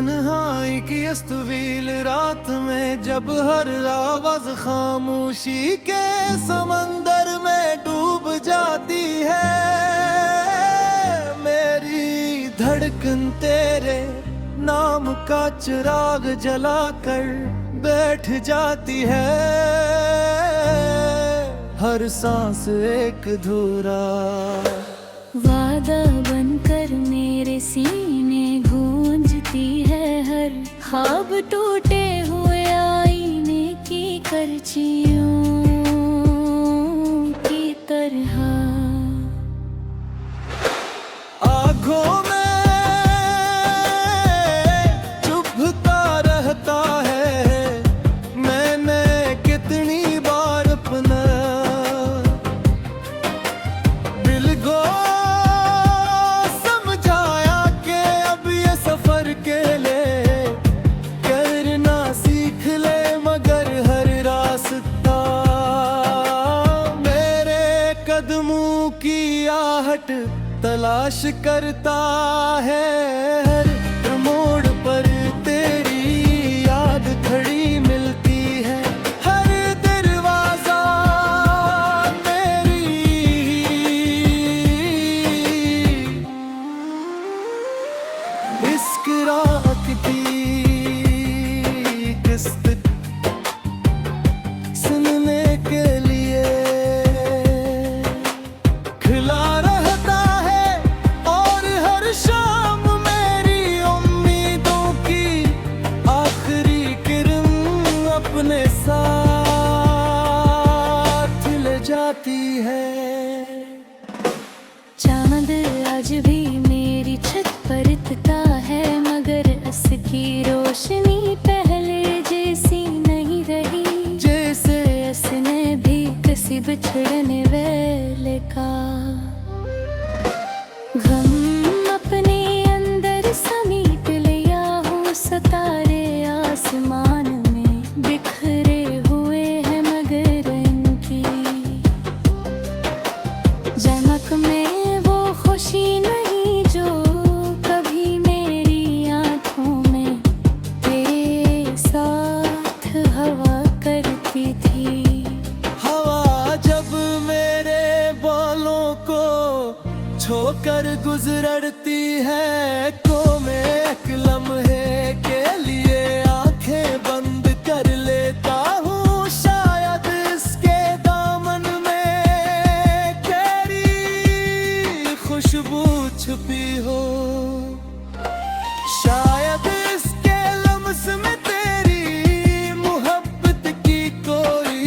तन्हाई की अस्तवील रात में जब हर आवाज खामोशी के समंदर में डूब जाती है, मेरी धड़कन तेरे नाम का चिराग जलाकर बैठ जाती है। हर सांस एक धूरा वादा बनकर मेरे सीने गूंजती है, हर ख्वाब टूटे हुए आईने की करचियों की तरह। आँखों में चुभता रहता है, मैंने कितनी बार अपना दिल को समझाया कि अब ये सफर के लिए करना सीख ले, मगर हर रास्ता मेरे कदमों की आहट तलाश करता है। हर मोड़ पर तेरी याद खड़ी मिलती है, हर दरवाजा तेरी इश्क रात की किस्त सुनने के लिए खिला रहता है, और हर शाम मेरी उम्मीदों की आखिरी किरण अपने साथ ले जाती है। चांद आज भी मेरी छत पर दिखता है, मगर उसकी रोशनी पहले जैसी नहीं रही, जैसे उसने भी किसी बिछड़ने वाले का गम अपने अंदर समेट लिया हो। सितारे आसमान में बिखरे हुए हैं, मगर इनकी चमक में वो खुशी नहीं जो कभी मेरी आंखों में तेरे साथ हवा करती थी। हवा जब मेरे बालों को छोकर गुजरती है, को मैं एक लम्हे के लिए आंखें बंद कर लेता हूँ। शायद इसके दामन में तेरी खुशबू छुपी हो, शायद इसके लम्स में तेरी मोहब्बत की कोई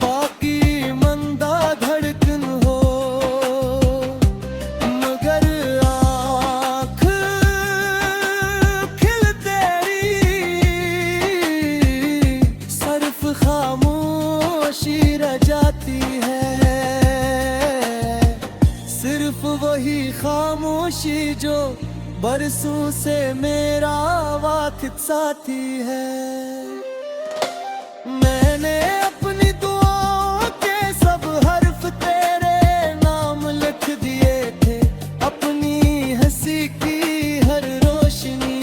बाकी मंदा धड़कन हो, मगर आँख खिल तेरी सिर्फ खामोशी रह जाती है। सिर्फ वही खामोशी जो बरसों से मेरा वाकिफ साथी है। मैंने अपनी दुआओं के सब हर्फ तेरे नाम लिख दिए थे, अपनी हंसी की हर रोशनी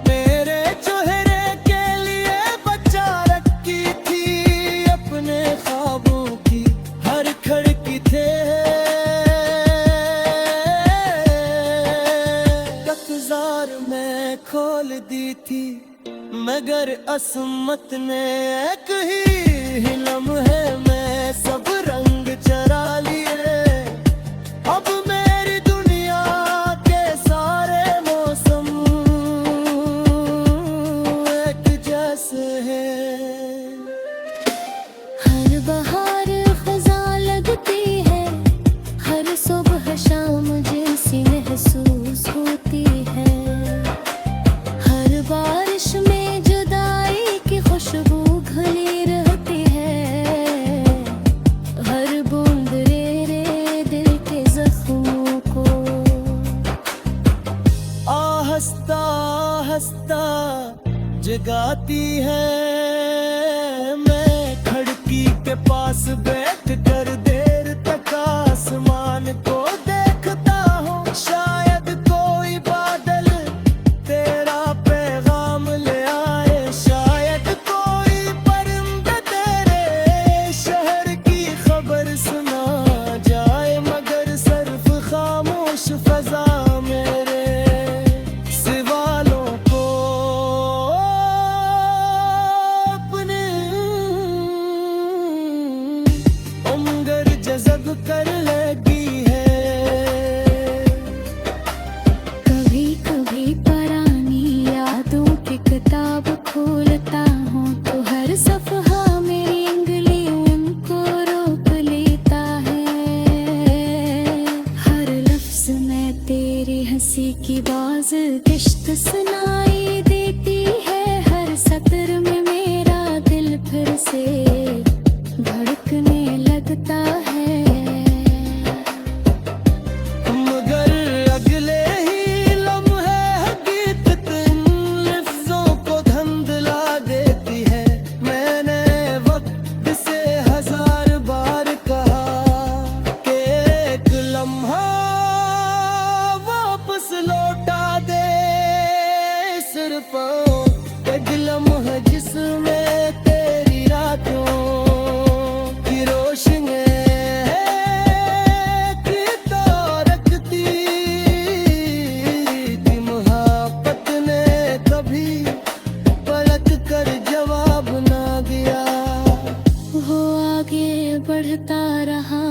मेरे चेहरे के लिए बचा रखी थी, अपने ख्वाबों की हर खिड़की थे इंतजार में खोल दी थी, मगर असमत ने एक ही लम्हे में सब रंग चरा लिए। अब मेरी दुनिया के सारे मौसम एक जैसे हैं। हर बहार खज़ां लगती है, हर सुबह शाम जैसी महसूस होती है। हर बारिश में जुदाई की खुशबू घुली रहती है, हर बूंद रे दिल के जख्मों को आहिस्ता आहिस्ता जगाती है। मैं खिड़की के पास बैठ कर देर तक आसमान को देखता हूँ, शायद कोई बात कर लगी है। कभी कभी पुरानी यादों की किताब खोलता हूँ तो हर सफ़हा मेरी उंगलियों को रोक लेता है। हर लफ्ज़ में तेरी हंसी की बाज किश्त सुनाई देती है। हर सतर में मेरा दिल फिर से धड़कने लगता है। मगर अगले ही लम्हे हकीकत इन लफ्जों को धंधला देती है। मैंने वक्त से 1000 बार कहा कि एक लम्हा वापस लौटा दे। सिर्फ एक लम्हा जिसमें तेरी रातों की रोशनी की तारकती थी। मोहब्बत ने कभी पलट कर जवाब ना दिया। वो आगे बढ़ता रहा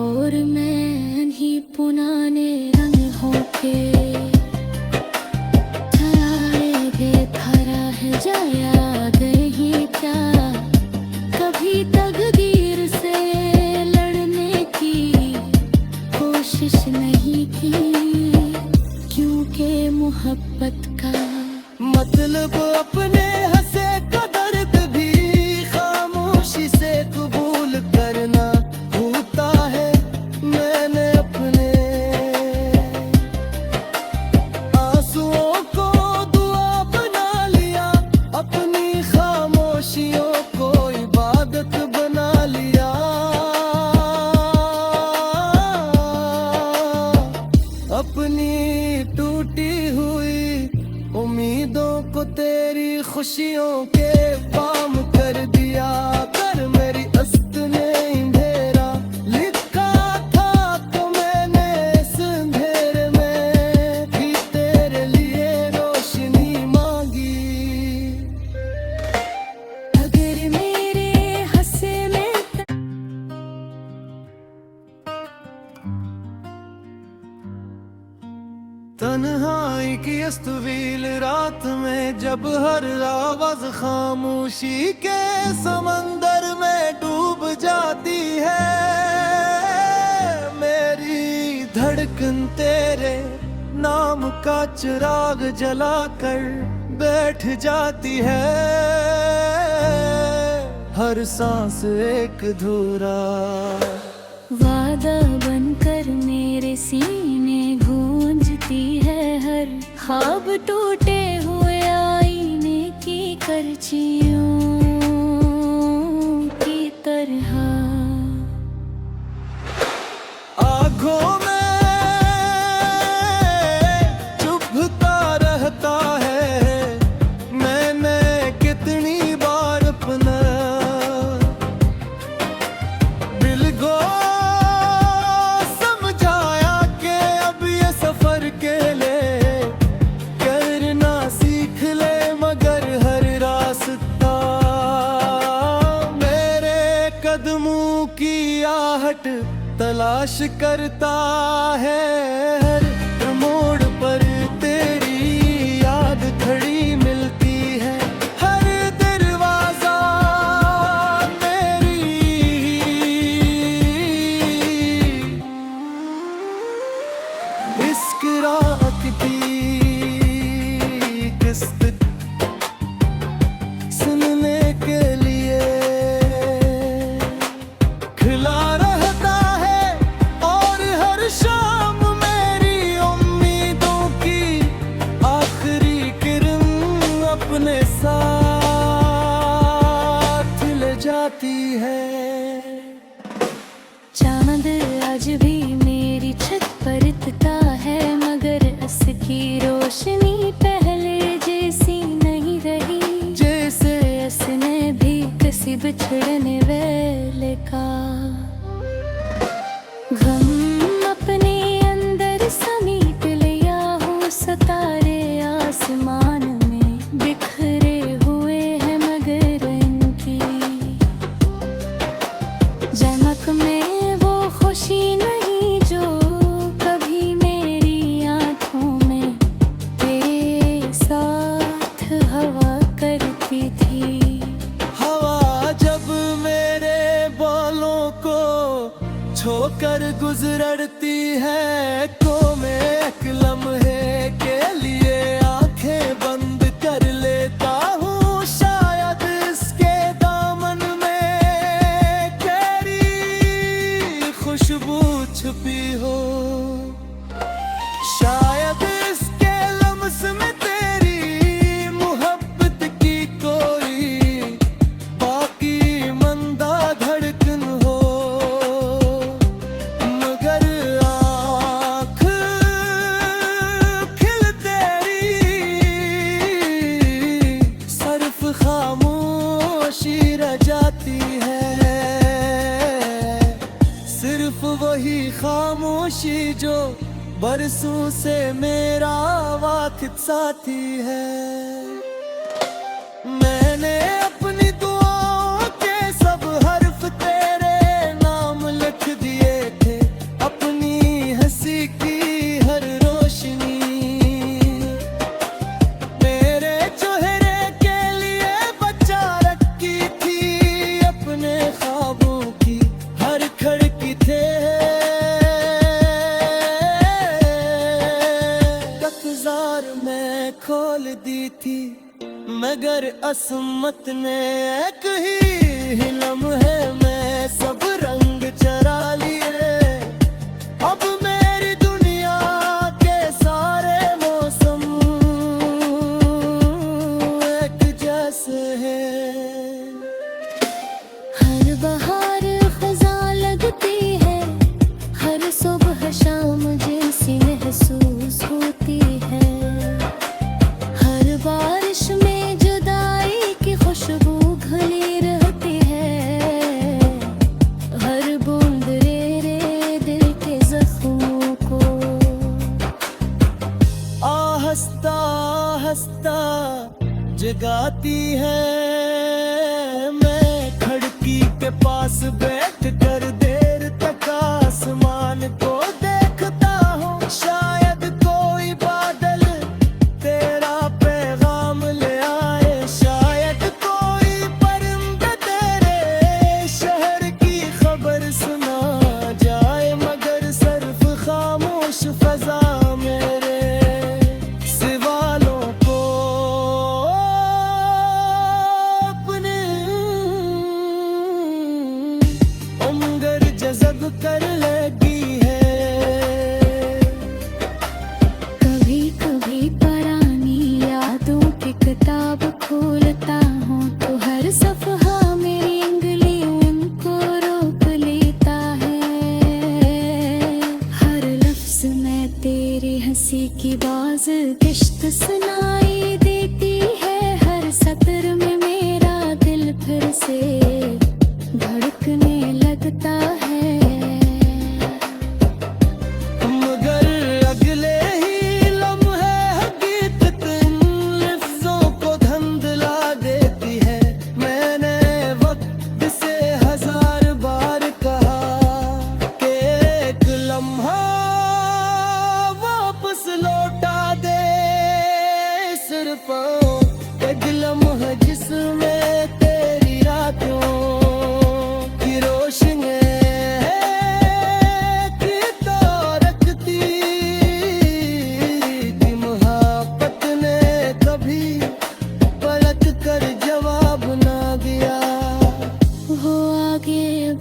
और मैं ही पुराने रंग होके खरा है जाया नहीं क्या। कभी तकदीर से लड़ने की कोशिश नहीं की, क्योंकि मोहब्बत का मतलब अपने हंसे का दर्द भी खामोशी से कबूल करना होता है। मैंने अपने आंसुओं को दुआ बना लिया, अपनी खामोशियों को इबादत बना लिया। अपनी टूटी हुई उम्मीदों को तेरी खुशियों के पाम कर दिया। कर मेरी अस्त ने अंधेरा लिखा था तो मैंने इस अंधेरे में भी तेरे लिए रोशनी मांगी। अगर मेरे हंसे में तन्हाई की अस्तवील रात में जब हर आवाज खामोशी के समंदर में डूब जाती है। मेरी धड़कन तेरे नाम का चिराग जलाकर बैठ जाती है। हर सांस एक धूरा वादा बनकर मेरे सीने गूंजती है। हर ख्वाब टूटे हुए आईने की करचियों की तरह आँखों में चुभता रहता है। मैंने कितनी बार अपना दिल को समझाया कि अब ये सफर के लिए करना सीख ले, मगर हर रास्ता मेरे कदमों की आहट तलाश करता है। हर मोड़ पर तेरी याद खड़ी मिलती है। हर दरवाजा तेरी इश्क रात की किस्त सुनने के लिए खिला रहता है। और हर शाम मेरी उम्मीदों की आखिरी किरण अपने साथ ले जाती है। चांद आज भी मेरी छत पर टिका है, मगर उसकी रोशनी पहले जैसी नहीं रही। जैसे उसने भी किसी बिछड़ने वेले का गम अपने अंदर समेट लिया हो। सितारे आसमान में बिखरे हुए हैं, मगर इनकी चमक में वो कुछ होकर गुजरती है कोमे एक लम्हे के लिए आंखें बंद कर लेता हूँ। शायद इसके दामन में तेरी खुशबू छुपी हो, शायद इसके लम्स में तेरी मोहब्बत की कोई बाकी मंदा धड़कन हो। मगर आँख खिल तेरी सिर्फ खामोशी रह जाती है, सिर्फ वही खामोशी जो बरसों से मेरा वाकिफ साथी है। मैंने अपनी दुआओं के सब हर्फ तेरे नाम लिख दिए थे, अपनी हंसी की हर रोशनी मेरे चेहरे के लिए बचा रखी थी, अपने ख्वाबों की हर खिड़की थे मैं खोल दी थी, मगर असमत ने एक ही लम्हे में सब रंग चरा लिए। अब मेरी दुनिया के सारे मौसम एक जैसे हैं। हर बहार खज़ा लगती है, हर सुबह शाम जैसी महसूस होती है। हर बारिश में जुदाई की खुशबू घुली रहती है, हर बूंद रे दिल के जख्मों को आहिस्ता आहिस्ता जगाती है। मैं खिड़की के पास बैठ कर देर तक आसमान को देखता हूँ, शायद कोई बादल तेरा पैगाम ले आए, शायद कोई परिंदा तेरे शहर की खबर सुना जाए। मगर सिर्फ खामोश फजा मेरे सवालों को अपने उंगर जज़ब कर लगी है। कभी कभी पुरानी यादों की किताब खोलता हूँ तो हर सफ़हा मेरी उंगलियों को रोक लेता है। हर लफ्ज़ में तेरी हंसी की बाज़ किश्त सुनाई देती है, हर सत्र में मेरा दिल फिर से धड़कने लगता है। मगर अगले ही लम्हे हकीकत इन लफ्जों को धंधला देती है। मैंने वक्त से 1000 बार कहा कि एक लम्हा वापस लौटा दे, सिर्फ एक लम्हा जिसमें तेरी रातों की रोशनी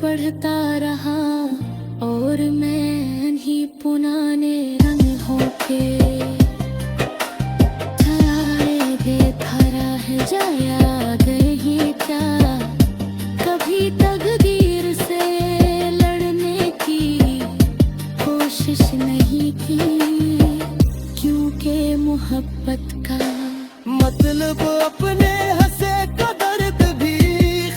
बढ़ता रहा और मैं ही पुराने रंग होके थराए दे थरा है जाया गए ही क्या। कभी तकदीर से लड़ने की कोशिश नहीं की, क्योंकि मोहब्बत का मतलब अपने हंसे का दर्द भी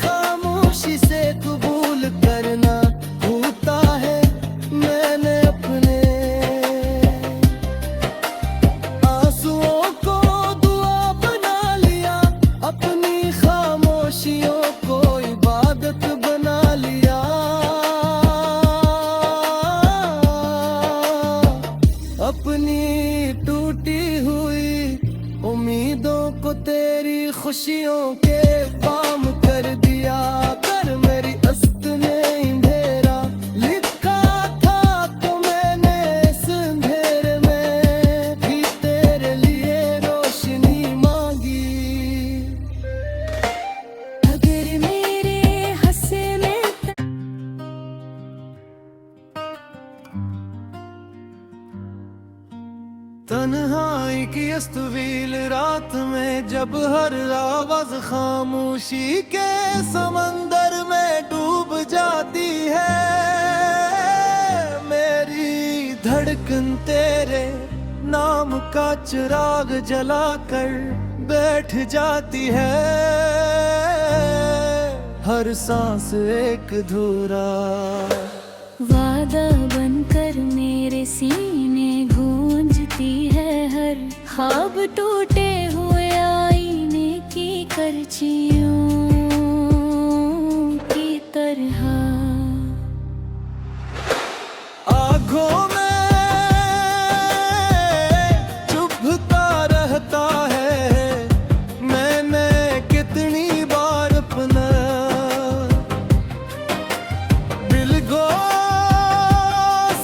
खामोशी से कबूल करना होता है। मैंने अपने तन्हाई की इस तवील रात में जब हर आवाज खामोशी के समंदर में डूब जाती है, मेरी धड़कन तेरे नाम का चिराग जलाकर बैठ जाती है। हर सांस एक धूरा वादा बनकर मेरे सीने गूंजती है, हर ख्वाब टूटे हुए आईने की करचियों की तरह। आँखों में चुभता रहता है, मैंने कितनी बार अपना दिल को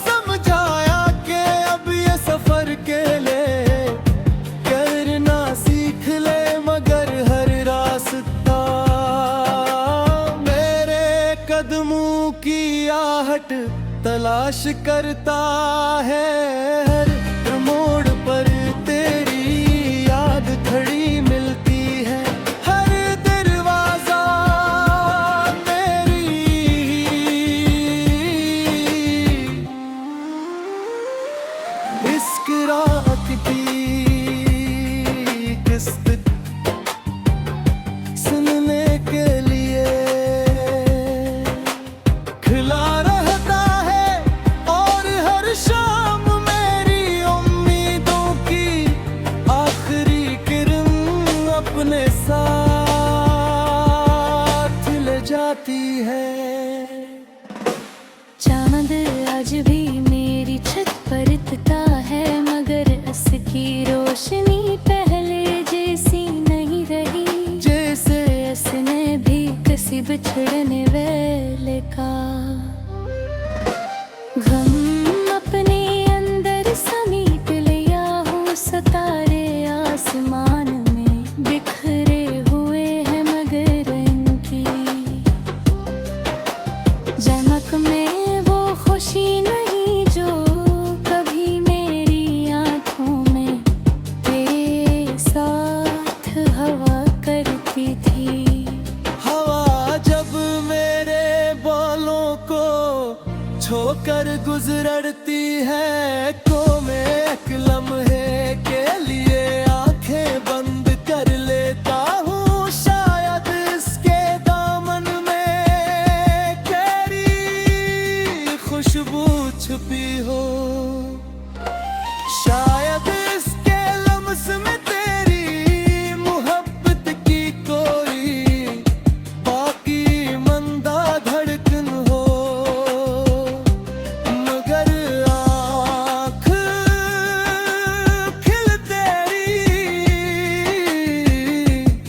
समझाया कि अब ये सफर के लिए करना सीख ले, मगर हर रास्ता मेरे कदमों की आहट तलाश करता है। हर मोड़ पर तेरी याद खड़ी मिलती है, हर दरवाजा मेरी इश्क रात की किस्त सुनने के लिए खिला रहता है, और हर शाम मेरी उम्मीदों की आखिरी किरण अपने साथ ले जाती है। चांद आज भी मेरी छत पर दिखता है, मगर उसकी रोशनी पहले जैसी नहीं रही, जैसे उसने भी किसी बिछड़ने वाले का गम अपने अंदर समेट लिया हो। सितारे आसमान में बिखरे हुए हैं, मगर इनकी चमक में वो खुशी नहीं जो कभी मेरी आंखों में तेरे साथ हवा करती थी। हवा जब मेरे बालों को छोकर गुजरती है, को मैं एक लम्हे के लिए आंखें बंद कर लेता हूँ। शायद इसके दामन में तेरी खुशबू छुपी हो, शायद इसके लम्स में तेरी मोहब्बत की कोई बाकी मंदा धड़कन हो, मगर आँख खिल तेरी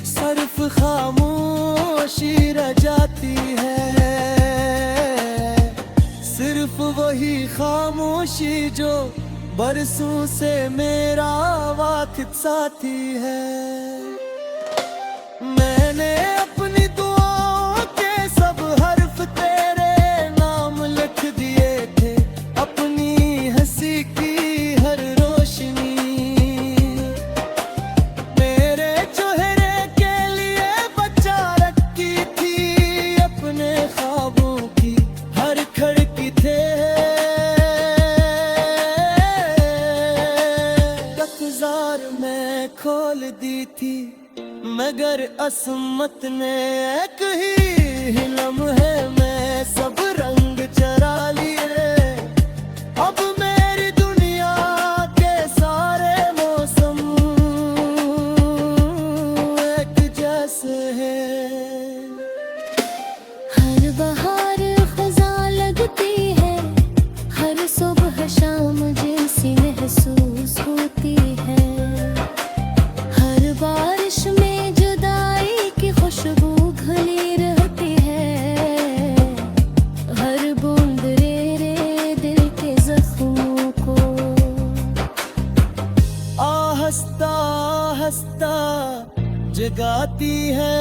सिर्फ खामोशी रह जाती है, सिर्फ वही खामोशी जो बरसों से मेरा वाकिफ साथी है। मैंने अपनी दुआओं के सब हर्फ तेरे नाम लिख दिए थे, अपनी हंसी की हर रोशनी मेरे चेहरे के लिए बचा रखी थी, अपने ख्वाबों की हर खिड़की थे इंतजार में खोल दी थी, मगर असमत ने एक ही लम्हे में सब रंग चरा लिए। अब मेरी दुनिया के सारे मौसम एक जैसे हैं। हर बहार खज़ा लगती है, हर सुबह शाम जैसी महसूस होती है, हर बारिश में जुदाई की खुशबू घुली रहती है, हर बूंद रे दिल के जख्मों को आहस्ता आहस्ता जगाती है।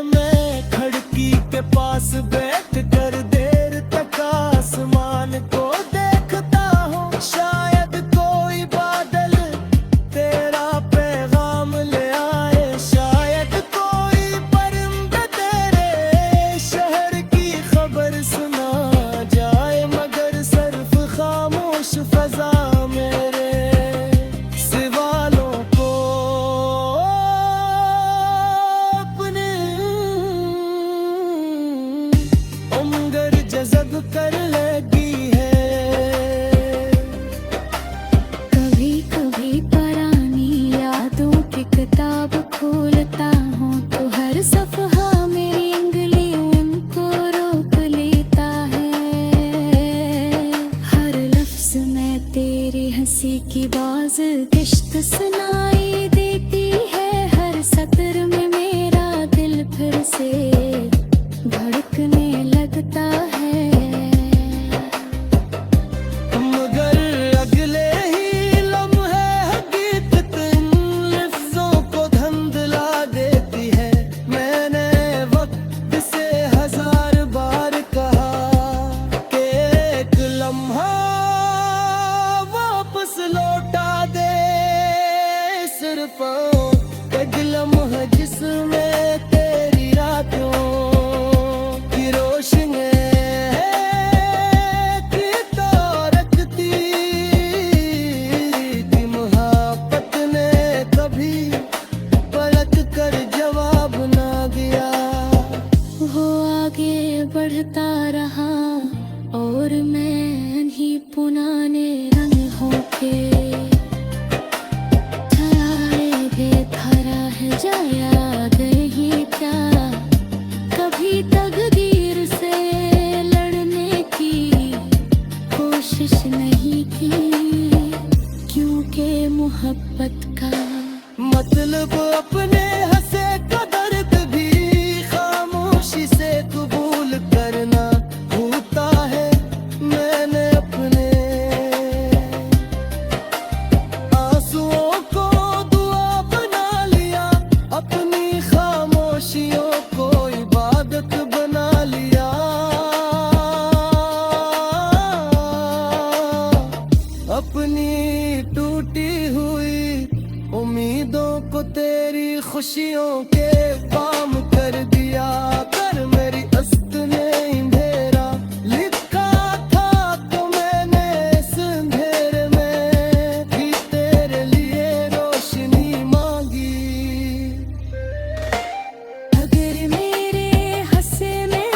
मैं खिड़की के पास बैठ कर देर तक आसमान को देखता हूँ, शायद कोई बात कर लगी है। कभी कभी पुरानी यादों की किताब खोलता हूँ तो हर सफ़हा मेरी उंगलियों उनको रोक लेता है। हर लफ्ज़ में तेरी हंसी की बाज़ किश्त सुनाई देती है। हर सत्र में मेरा दिल फिर से धड़कने लगता है। मगर अगले ही लम्हे हकीकत इन लफ्जों को धंधला देती है। मैंने वक्त से 1000 बार कहा कि एक लम्हा वापस लौटा दे। सिर्फ एक लम्हा जिसमें तेरी रातों की रोशनी की तारकती थी। मोहब्बत ने कभी पलट कर जवाब ना दिया। वो आगे बढ़ता रहा और मैं ही पुराने रंग होके धरा है जाया गई क्या। कभी तकदीर से लड़ने की कोशिश नहीं की, क्योंकि मोहब्बत का मतलब अपने हंसे का दर्द भी खामोशी से कबूल करना होता है। मैंने अपने आंसुओं को दुआ बना लिया, अपनी खामोशियों को इबादत बना लिया। अपनी टूटी हुई उम्मीदों को तेरी खुशियों के काम कर दिया। कर मेरी अस्त ने अंधेरा लिखा था तो मैंने इस अंधेरे में भी तेरे लिए रोशनी मांगी। अगर मेरे हंसे में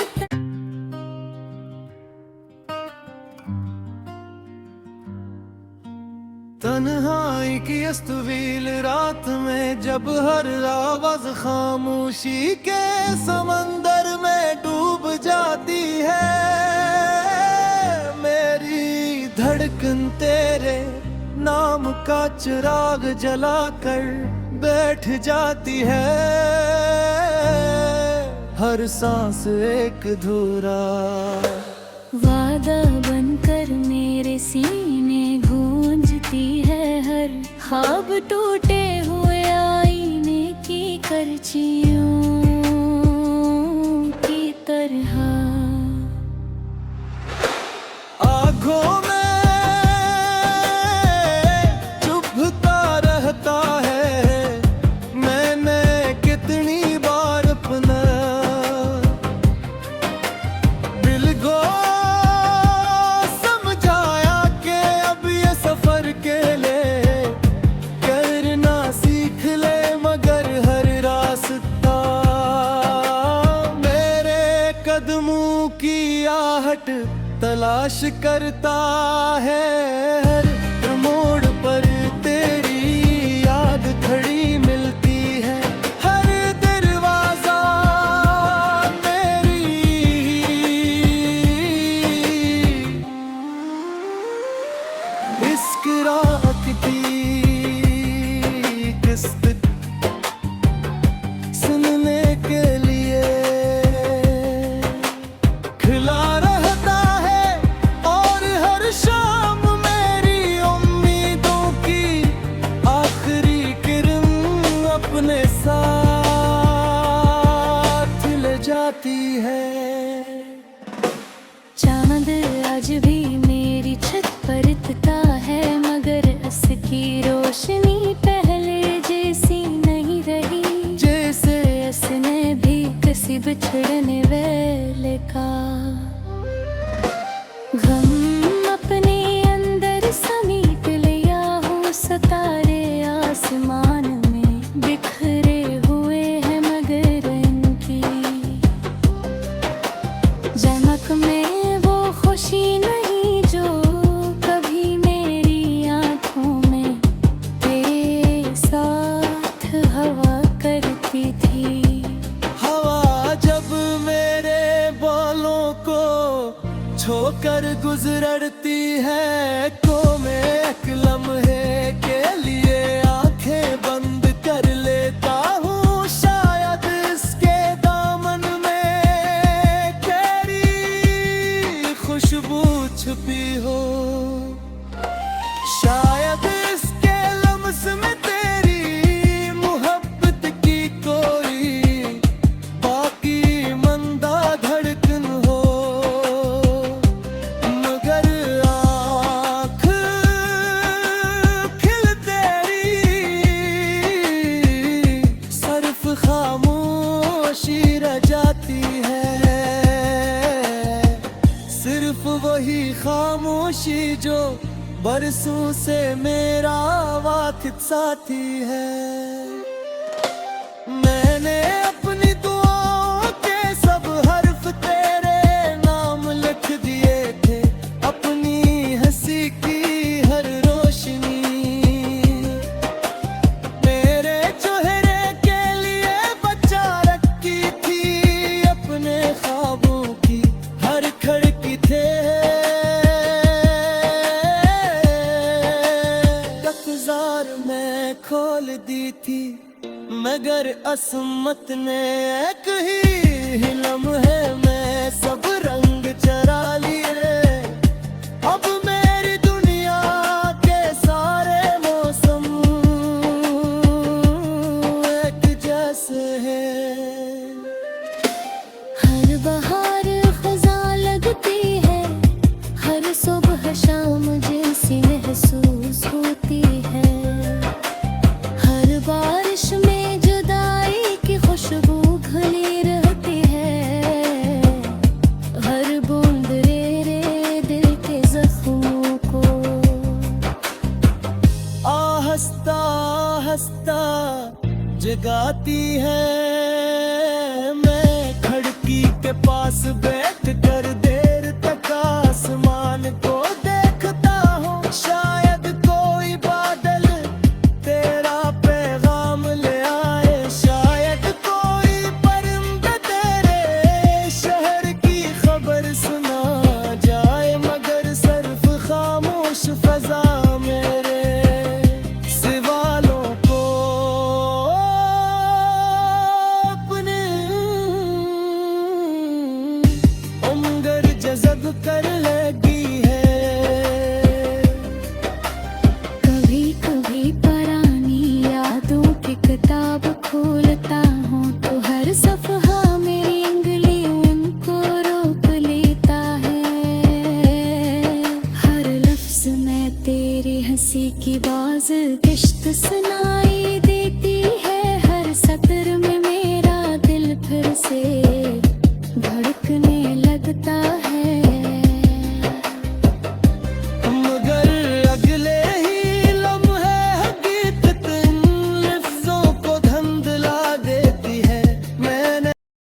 तन्हाई की इस तवील रात में जब हर आवाज खामोशी के समंदर में डूब जाती है। मेरी धड़कन तेरे नाम का चिराग जलाकर बैठ जाती है। हर सांस एक धूरा वादा बनकर मेरे सीने गूंजती है। हर ख्वाब टूटे हुए आईने की करचियों की तरह आँखों में चुभता रहता है। मैंने कितनी बार अपना दिल को समझाया कि अब ये सफर के लिए करना सीख ले, मगर हर रास्ता मेरे कदमों की आहट तलाश करता है। हर मोड़ पर तेरी याद खड़ी मिलती है। हर दरवाजा मेरी इश्क रात की किस्त सुनने के लिए खिला रहता है। और हर शाम मेरी उम्मीदों की आखिरी किरण अपने साथ ले जाती है। चांद आज भी मेरी छत पर दिखता है, मगर उसकी रोशनी पहले जैसी नहीं रही। जैसे उसने भी किसी बिछड़ने वाले का गम अपने अंदर समेट लिया हो। सितारे आसमान में बिखरे हुए हैं, मगर इनकी चमक में वो छोकर गुजरती है कोमे एक लम्हे के लिए आंखें बंद कर लेता हूँ, शायद इसके दामन में तेरी खुशबू छुपी हो, शायद इसके लम्स में तेरी मोहब्बत की कोई बाकी मंदा धड़कन हो, मगर आँख खिल तेरी सिर्फ खामोशी रह जाती है, सिर्फ वही खामोशी जो बरसों से मेरा वाकिफ साथी है। मैंने अपनी दुआओं के सब हर्फ तेरे नाम लिख दिए थे, अपनी हंसी की हर रोशनी मेरे चेहरे के लिए बचा रखी थी, अपने ख्वाबों की हर खिड़की थे मैं खोल दी थी, मगर असमत ने एक ही लम्हे में सब रंग चरा लिए, अब मेरी दुनिया के सारे मौसम एक जैसे हैं। हर बहार खज़ां लगती है, हर सुबह शाम जैसी महसूस होती है, हर बारिश में जुदाई की खुशबू घुली रहती है, हर बूंद रे रे दिल के जख्मों को आहिस्ता आहिस्ता जगाती है। मैं खिड़की के पास बैठ कर देर तक आसमान को देखता हूँ, शायद कोई बादल तेरा पैगाम ले आए, शायद कोई परिंदा तेरे शहर की खबर सुना जाए, मगर सिर्फ खामोश फजा मेरे सवालों को अपने उंगर जज़ब कर लगी है। कभी कभी पुरानी यादों की किताब खोलता हूँ तो हर सफ़हा मेरी उंगलियों को रोक लेता है, हर लफ्ज़ में तेरी हंसी की बाज़ किश्त सुना